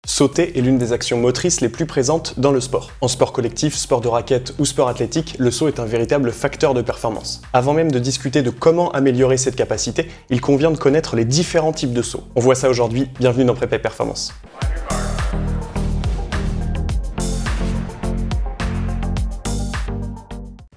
Sauter est l'une des actions motrices les plus présentes dans le sport. En sport collectif, sport de raquette ou sport athlétique, le saut est un véritable facteur de performance. Avant même de discuter de comment améliorer cette capacité, il convient de connaître les différents types de sauts. On voit ça aujourd'hui, bienvenue dans Prépa Performance.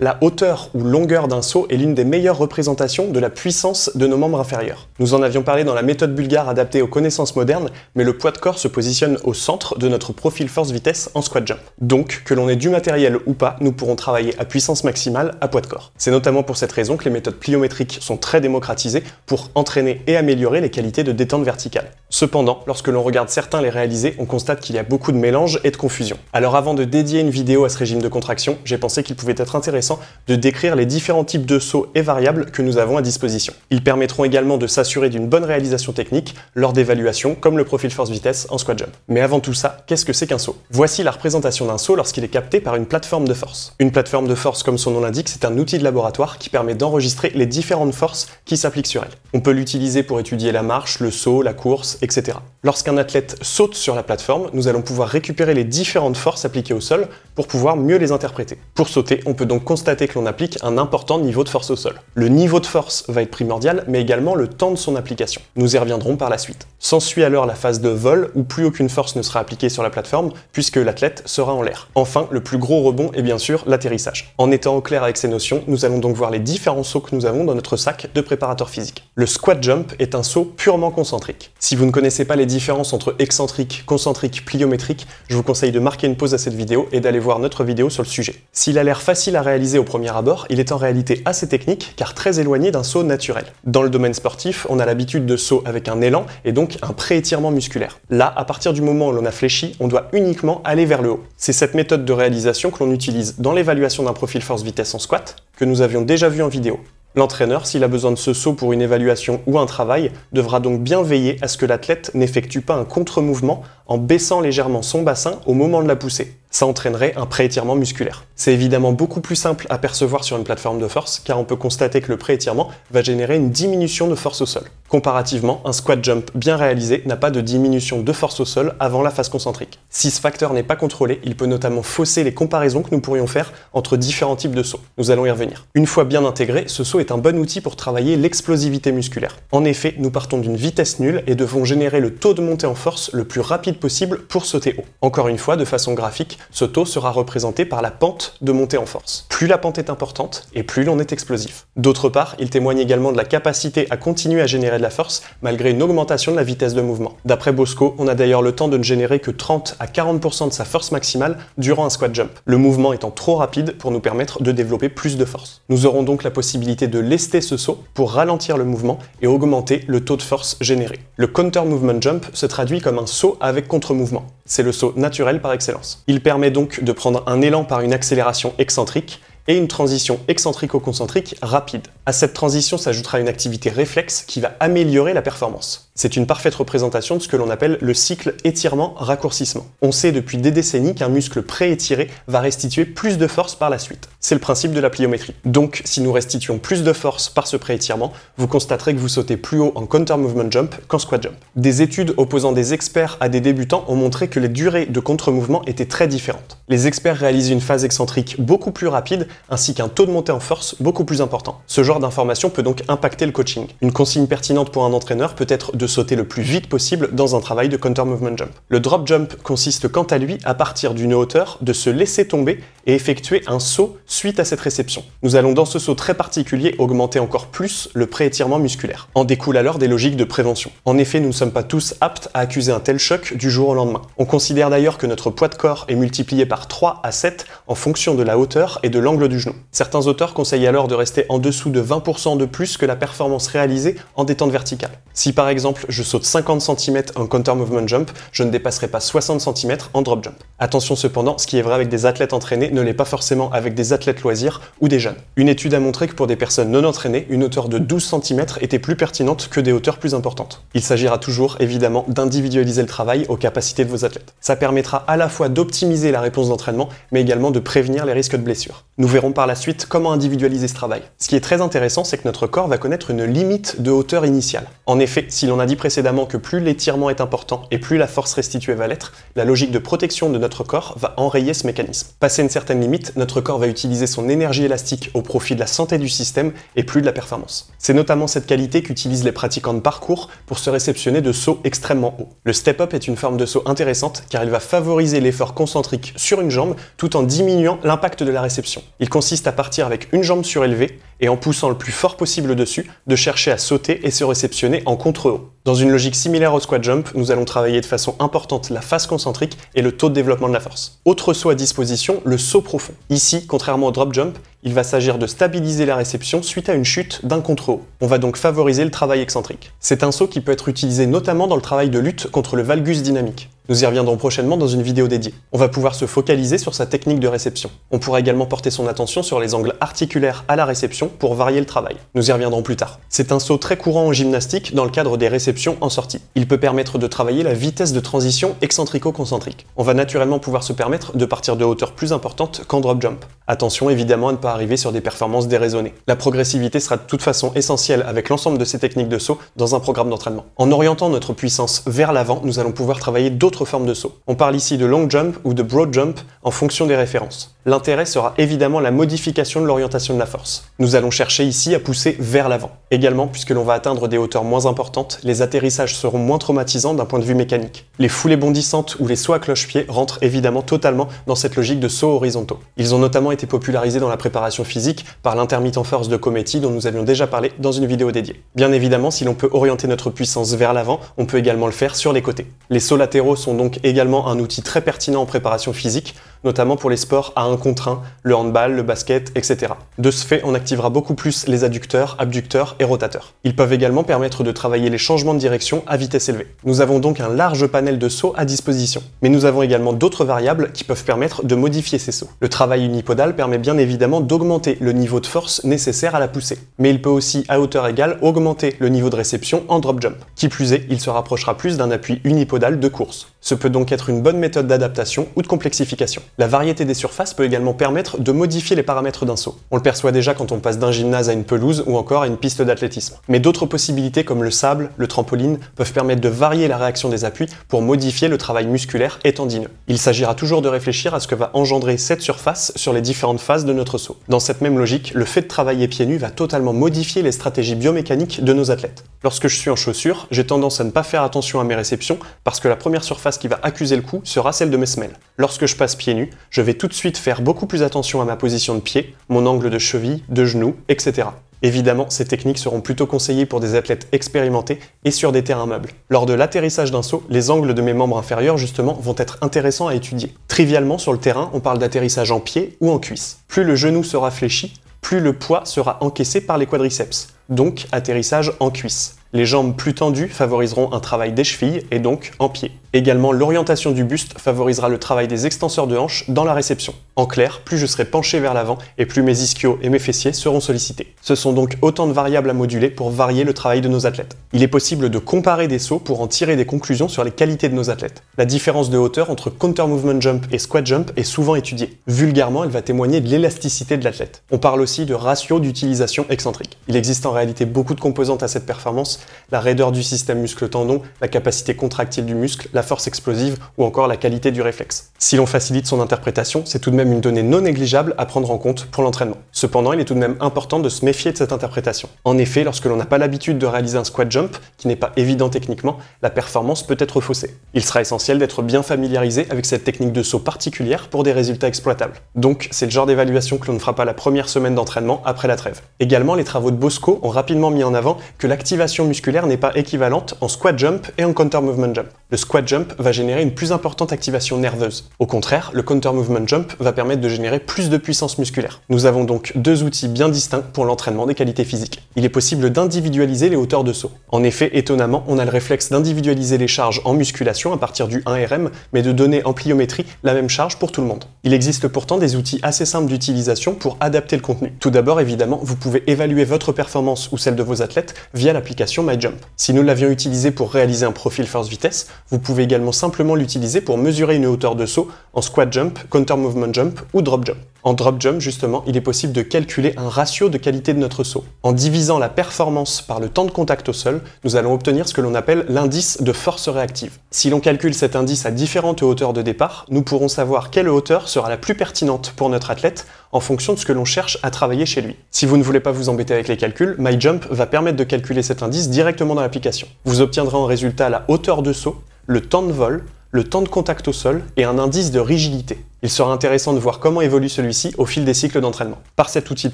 La hauteur ou longueur d'un saut est l'une des meilleures représentations de la puissance de nos membres inférieurs. Nous en avions parlé dans la méthode bulgare adaptée aux connaissances modernes, mais le poids de corps se positionne au centre de notre profil force-vitesse en squat jump. Donc, que l'on ait du matériel ou pas, nous pourrons travailler à puissance maximale à poids de corps. C'est notamment pour cette raison que les méthodes pliométriques sont très démocratisées pour entraîner et améliorer les qualités de détente verticale. Cependant, lorsque l'on regarde certains les réaliser, on constate qu'il y a beaucoup de mélange et de confusion. Alors avant de dédier une vidéo à ce régime de contraction, j'ai pensé qu'il pouvait être intéressant de décrire les différents types de sauts et variables que nous avons à disposition. Ils permettront également de s'assurer d'une bonne réalisation technique lors d'évaluations comme le profil force-vitesse en squat jump. Mais avant tout ça, qu'est-ce que c'est qu'un saut? Voici la représentation d'un saut lorsqu'il est capté par une plateforme de force. Une plateforme de force, comme son nom l'indique, c'est un outil de laboratoire qui permet d'enregistrer les différentes forces qui s'appliquent sur elle. On peut l'utiliser pour étudier la marche, le saut, la course, etc. Lorsqu'un athlète saute sur la plateforme, nous allons pouvoir récupérer les différentes forces appliquées au sol pour pouvoir mieux les interpréter. Pour sauter, on peut donc constater que l'on applique un important niveau de force au sol. Le niveau de force va être primordial, mais également le temps de son application. Nous y reviendrons par la suite. S'ensuit alors la phase de vol, où plus aucune force ne sera appliquée sur la plateforme, puisque l'athlète sera en l'air. Enfin, le plus gros rebond est bien sûr l'atterrissage. En étant au clair avec ces notions, nous allons donc voir les différents sauts que nous avons dans notre sac de préparateur physique. Le squat jump est un saut purement concentrique. Si vous ne connaissez pas les différences entre excentrique, concentrique, pliométrique, je vous conseille de marquer une pause à cette vidéo et d'aller voir notre vidéo sur le sujet. S'il a l'air facile à réaliser au premier abord, il est en réalité assez technique car très éloigné d'un saut naturel. Dans le domaine sportif, on a l'habitude de saut avec un élan et donc un pré-étirement musculaire. Là, à partir du moment où l'on a fléchi, on doit uniquement aller vers le haut. C'est cette méthode de réalisation que l'on utilise dans l'évaluation d'un profil force-vitesse en squat, que nous avions déjà vu en vidéo. L'entraîneur, s'il a besoin de ce saut pour une évaluation ou un travail, devra donc bien veiller à ce que l'athlète n'effectue pas un contre-mouvement en baissant légèrement son bassin au moment de la poussée. Ça entraînerait un pré-étirement musculaire. C'est évidemment beaucoup plus simple à percevoir sur une plateforme de force, car on peut constater que le pré-étirement va générer une diminution de force au sol. Comparativement, un squat jump bien réalisé n'a pas de diminution de force au sol avant la phase concentrique. Si ce facteur n'est pas contrôlé, il peut notamment fausser les comparaisons que nous pourrions faire entre différents types de sauts. Nous allons y revenir. Une fois bien intégré, ce saut est un bon outil pour travailler l'explosivité musculaire. En effet, nous partons d'une vitesse nulle et devons générer le taux de montée en force le plus rapide possible pour sauter haut. Encore une fois, de façon graphique, ce taux sera représenté par la pente de montée en force. Plus la pente est importante et plus l'on est explosif. D'autre part, il témoigne également de la capacité à continuer à générer de la force malgré une augmentation de la vitesse de mouvement. D'après Bosco, on a d'ailleurs le temps de ne générer que 30 à 40% de sa force maximale durant un squat jump, le mouvement étant trop rapide pour nous permettre de développer plus de force. Nous aurons donc la possibilité de lester ce saut pour ralentir le mouvement et augmenter le taux de force généré. Le counter movement jump se traduit comme un saut avec contre-mouvement. C'est le saut naturel par excellence. Il permet donc de prendre un élan par une accélération excentrique et une transition excentrico-concentrique rapide. À cette transition s'ajoutera une activité réflexe qui va améliorer la performance. C'est une parfaite représentation de ce que l'on appelle le cycle étirement-raccourcissement. On sait depuis des décennies qu'un muscle pré-étiré va restituer plus de force par la suite. C'est le principe de la pliométrie. Donc, si nous restituons plus de force par ce pré-étirement, vous constaterez que vous sautez plus haut en counter movement jump qu'en squat jump. Des études opposant des experts à des débutants ont montré que les durées de contre-mouvement étaient très différentes. Les experts réalisent une phase excentrique beaucoup plus rapide ainsi qu'un taux de montée en force beaucoup plus important. Ce genre d'information peut donc impacter le coaching. Une consigne pertinente pour un entraîneur peut être de sauter le plus vite possible dans un travail de counter movement jump. Le drop jump consiste quant à lui, à partir d'une hauteur, de se laisser tomber et effectuer un saut suite à cette réception. Nous allons dans ce saut très particulier augmenter encore plus le pré-étirement musculaire. En découle alors des logiques de prévention. En effet, nous ne sommes pas tous aptes à accuser un tel choc du jour au lendemain. On considère d'ailleurs que notre poids de corps est multiplié par 3 à 7 en fonction de la hauteur et de l'angle du genou. Certains auteurs conseillent alors de rester en dessous de 20% de plus que la performance réalisée en détente verticale. Si par exemple je saute 50 cm en counter movement jump, je ne dépasserai pas 60 cm en drop jump. Attention cependant, ce qui est vrai avec des athlètes entraînés ne l'est pas forcément avec des athlètes loisirs ou des jeunes. Une étude a montré que pour des personnes non entraînées, une hauteur de 12 cm était plus pertinente que des hauteurs plus importantes. Il s'agira toujours évidemment d'individualiser le travail aux capacités de vos athlètes. Ça permettra à la fois d'optimiser la réponse d'entraînement, mais également de prévenir les risques de blessures. Nous verrons par la suite comment individualiser ce travail. Ce qui est très intéressant, c'est que notre corps va connaître une limite de hauteur initiale. En effet, si l'on a dit précédemment que plus l'étirement est important et plus la force restituée va l'être, la logique de protection de notre corps va enrayer ce mécanisme. Passé une certaine limite, notre corps va utiliser son énergie élastique au profit de la santé du système et plus de la performance. C'est notamment cette qualité qu'utilisent les pratiquants de parcours pour se réceptionner de sauts extrêmement hauts. Le step-up est une forme de saut intéressante car il va favoriser l'effort concentrique sur une jambe tout en diminuant l'impact de la réception. Il consiste à partir avec une jambe surélevée et en poussant le plus fort possible dessus, de chercher à sauter et se réceptionner en contre-haut. Dans une logique similaire au squat jump, nous allons travailler de façon importante la phase concentrique et le taux de développement de la force. Autre saut à disposition, le saut profond. Ici, contrairement au drop jump, il va s'agir de stabiliser la réception suite à une chute d'un contre-haut. On va donc favoriser le travail excentrique. C'est un saut qui peut être utilisé notamment dans le travail de lutte contre le valgus dynamique. Nous y reviendrons prochainement dans une vidéo dédiée. On va pouvoir se focaliser sur sa technique de réception. On pourra également porter son attention sur les angles articulaires à la réception pour varier le travail. Nous y reviendrons plus tard. C'est un saut très courant en gymnastique dans le cadre des réceptions en sortie. Il peut permettre de travailler la vitesse de transition excentrico-concentrique. On va naturellement pouvoir se permettre de partir de hauteurs plus importantes qu'en drop jump. Attention évidemment à ne pas arriver sur des performances déraisonnées. La progressivité sera de toute façon essentielle avec l'ensemble de ces techniques de saut dans un programme d'entraînement. En orientant notre puissance vers l'avant, nous allons pouvoir travailler d'autres formes de saut. On parle ici de long jump ou de broad jump en fonction des références. L'intérêt sera évidemment la modification de l'orientation de la force. Nous allons chercher ici à pousser vers l'avant. Également, puisque l'on va atteindre des hauteurs moins importantes, les atterrissages seront moins traumatisants d'un point de vue mécanique. Les foulées bondissantes ou les sauts à cloche-pied rentrent évidemment totalement dans cette logique de sauts horizontaux. Ils ont notamment été popularisés dans la préparation physique par l'intermittent force de Cometti dont nous avions déjà parlé dans une vidéo dédiée. Bien évidemment, si l'on peut orienter notre puissance vers l'avant, on peut également le faire sur les côtés. Les sauts latéraux sont donc également un outil très pertinent en préparation physique, notamment pour les sports à 1 contre 1, le handball, le basket, etc. De ce fait, on activera beaucoup plus les adducteurs, abducteurs et rotateurs. Ils peuvent également permettre de travailler les changements de direction à vitesse élevée. Nous avons donc un large panel de sauts à disposition. Mais nous avons également d'autres variables qui peuvent permettre de modifier ces sauts. Le travail unipodal permet bien évidemment d'augmenter le niveau de force nécessaire à la poussée. Mais il peut aussi, à hauteur égale, augmenter le niveau de réception en drop jump. Qui plus est, il se rapprochera plus d'un appui unipodal de course. Ce peut donc être une bonne méthode d'adaptation ou de complexification. La variété des surfaces peut également permettre de modifier les paramètres d'un saut. On le perçoit déjà quand on passe d'un gymnase à une pelouse ou encore à une piste d'athlétisme. Mais d'autres possibilités comme le sable, le trampoline peuvent permettre de varier la réaction des appuis pour modifier le travail musculaire et tendineux. Il s'agira toujours de réfléchir à ce que va engendrer cette surface sur les différentes phases de notre saut. Dans cette même logique, le fait de travailler pieds nus va totalement modifier les stratégies biomécaniques de nos athlètes. Lorsque je suis en chaussures, j'ai tendance à ne pas faire attention à mes réceptions parce que la première surface qui va accuser le coup sera celle de mes semelles. Lorsque je passe pieds nus, je vais tout de suite faire beaucoup plus attention à ma position de pied, mon angle de cheville, de genou, etc. Évidemment, ces techniques seront plutôt conseillées pour des athlètes expérimentés et sur des terrains meubles. Lors de l'atterrissage d'un saut, les angles de mes membres inférieurs, justement, vont être intéressants à étudier. Trivialement, sur le terrain, on parle d'atterrissage en pied ou en cuisse. Plus le genou sera fléchi, plus le poids sera encaissé par les quadriceps. Donc, atterrissage en cuisse. Les jambes plus tendues favoriseront un travail des chevilles et donc en pied. Également, l'orientation du buste favorisera le travail des extenseurs de hanches dans la réception. En clair, plus je serai penché vers l'avant et plus mes ischios et mes fessiers seront sollicités. Ce sont donc autant de variables à moduler pour varier le travail de nos athlètes. Il est possible de comparer des sauts pour en tirer des conclusions sur les qualités de nos athlètes. La différence de hauteur entre counter movement jump et squat jump est souvent étudiée. Vulgairement, elle va témoigner de l'élasticité de l'athlète. On parle aussi de ratio d'utilisation excentrique. Il existe en réalité beaucoup de composantes à cette performance, la raideur du système muscle-tendon, la capacité contractile du muscle, la force explosive ou encore la qualité du réflexe. Si l'on facilite son interprétation, c'est tout de même une donnée non négligeable à prendre en compte pour l'entraînement. Cependant, il est tout de même important de se méfier de cette interprétation. En effet, lorsque l'on n'a pas l'habitude de réaliser un squat jump, qui n'est pas évident techniquement, la performance peut être faussée. Il sera essentiel d'être bien familiarisé avec cette technique de saut particulière pour des résultats exploitables. Donc, c'est le genre d'évaluation que l'on ne fera pas la première semaine d'entraînement après la trêve. Également, les travaux de Bosco ont rapidement mis en avant que l'activation musculaire n'est pas équivalente en squat jump et en counter movement jump. Le squat jump va générer une plus importante activation nerveuse. Au contraire, le counter movement jump va permettre de générer plus de puissance musculaire. Nous avons donc deux outils bien distincts pour l'entraînement des qualités physiques. Il est possible d'individualiser les hauteurs de saut. En effet, étonnamment, on a le réflexe d'individualiser les charges en musculation à partir du 1RM, mais de donner en pliométrie la même charge pour tout le monde. Il existe pourtant des outils assez simples d'utilisation pour adapter le contenu. Tout d'abord, évidemment, vous pouvez évaluer votre performance ou celle de vos athlètes via l'application MyJump. Si nous l'avions utilisé pour réaliser un profil force-vitesse, vous pouvez également simplement l'utiliser pour mesurer une hauteur de saut en squat jump, counter movement jump ou drop jump. En drop jump, justement, il est possible de calculer un ratio de qualité de notre saut. En divisant la performance par le temps de contact au sol, nous allons obtenir ce que l'on appelle l'indice de force réactive. Si l'on calcule cet indice à différentes hauteurs de départ, nous pourrons savoir quelle hauteur sera la plus pertinente pour notre athlète en fonction de ce que l'on cherche à travailler chez lui. Si vous ne voulez pas vous embêter avec les calculs, MyJump va permettre de calculer cet indice directement dans l'application. Vous obtiendrez en résultat la hauteur de saut, le temps de vol, le temps de contact au sol et un indice de rigidité. Il sera intéressant de voir comment évolue celui-ci au fil des cycles d'entraînement. Par cet outil de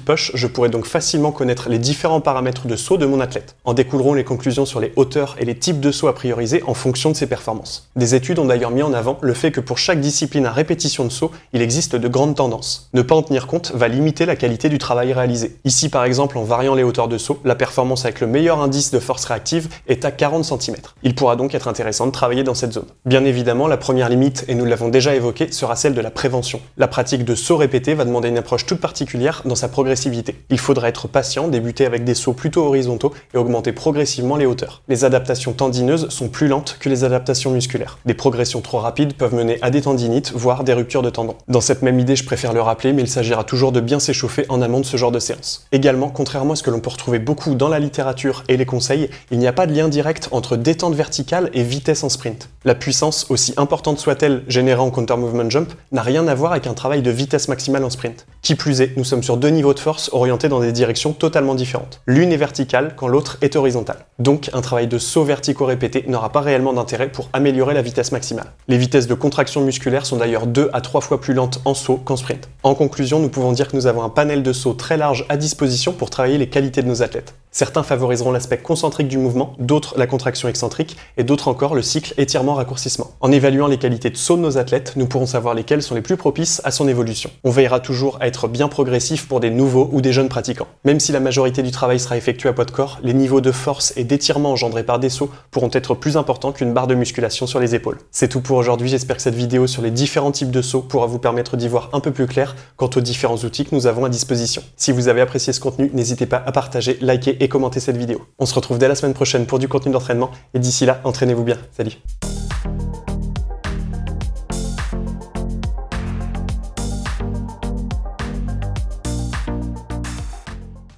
poche, je pourrai donc facilement connaître les différents paramètres de saut de mon athlète. En découleront les conclusions sur les hauteurs et les types de sauts à prioriser en fonction de ses performances. Des études ont d'ailleurs mis en avant le fait que pour chaque discipline à répétition de saut, il existe de grandes tendances. Ne pas en tenir compte va limiter la qualité du travail réalisé. Ici par exemple, en variant les hauteurs de saut, la performance avec le meilleur indice de force réactive est à 40 cm. Il pourra donc être intéressant de travailler dans cette zone. Bien évidemment, la première limite, et nous l'avons déjà évoqué, sera celle de la prévention. La pratique de sauts répétés va demander une approche toute particulière dans sa progressivité. Il faudra être patient, débuter avec des sauts plutôt horizontaux et augmenter progressivement les hauteurs. Les adaptations tendineuses sont plus lentes que les adaptations musculaires. Des progressions trop rapides peuvent mener à des tendinites, voire des ruptures de tendons. Dans cette même idée, je préfère le rappeler, mais il s'agira toujours de bien s'échauffer en amont de ce genre de séance. Également, contrairement à ce que l'on peut retrouver beaucoup dans la littérature et les conseils, il n'y a pas de lien direct entre détente verticale et vitesse en sprint. La puissance, aussi importante soit-elle générée en counter movement jump, n'a rien à voir avec un travail de vitesse maximale en sprint. Qui plus est, nous sommes sur deux niveaux de force orientés dans des directions totalement différentes. L'une est verticale quand l'autre est horizontale. Donc un travail de saut verticaux répété n'aura pas réellement d'intérêt pour améliorer la vitesse maximale. Les vitesses de contraction musculaire sont d'ailleurs 2 à 3 fois plus lentes en saut qu'en sprint. En conclusion, nous pouvons dire que nous avons un panel de sauts très large à disposition pour travailler les qualités de nos athlètes. Certains favoriseront l'aspect concentrique du mouvement, d'autres la contraction excentrique, et d'autres encore le cycle étirement-raccourcissement. En évaluant les qualités de saut de nos athlètes, nous pourrons savoir lesquelles sont les plus propices à son évolution. On veillera toujours à être bien progressif pour des nouveaux ou des jeunes pratiquants. Même si la majorité du travail sera effectué à poids de corps, les niveaux de force et d'étirement engendrés par des sauts pourront être plus importants qu'une barre de musculation sur les épaules. C'est tout pour aujourd'hui, j'espère que cette vidéo sur les différents types de sauts pourra vous permettre d'y voir un peu plus clair quant aux différents outils que nous avons à disposition. Si vous avez apprécié ce contenu, n'hésitez pas à partager, liker et commenter cette vidéo. On se retrouve dès la semaine prochaine pour du contenu d'entraînement et d'ici là, entraînez-vous bien. Salut!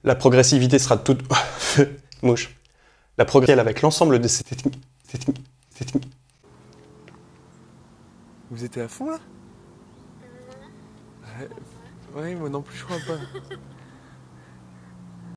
La progressivité sera toute... mouche. La progressivité avec l'ensemble de ces techniques... Vous étiez à fond là? Ouais, moi non plus je crois pas.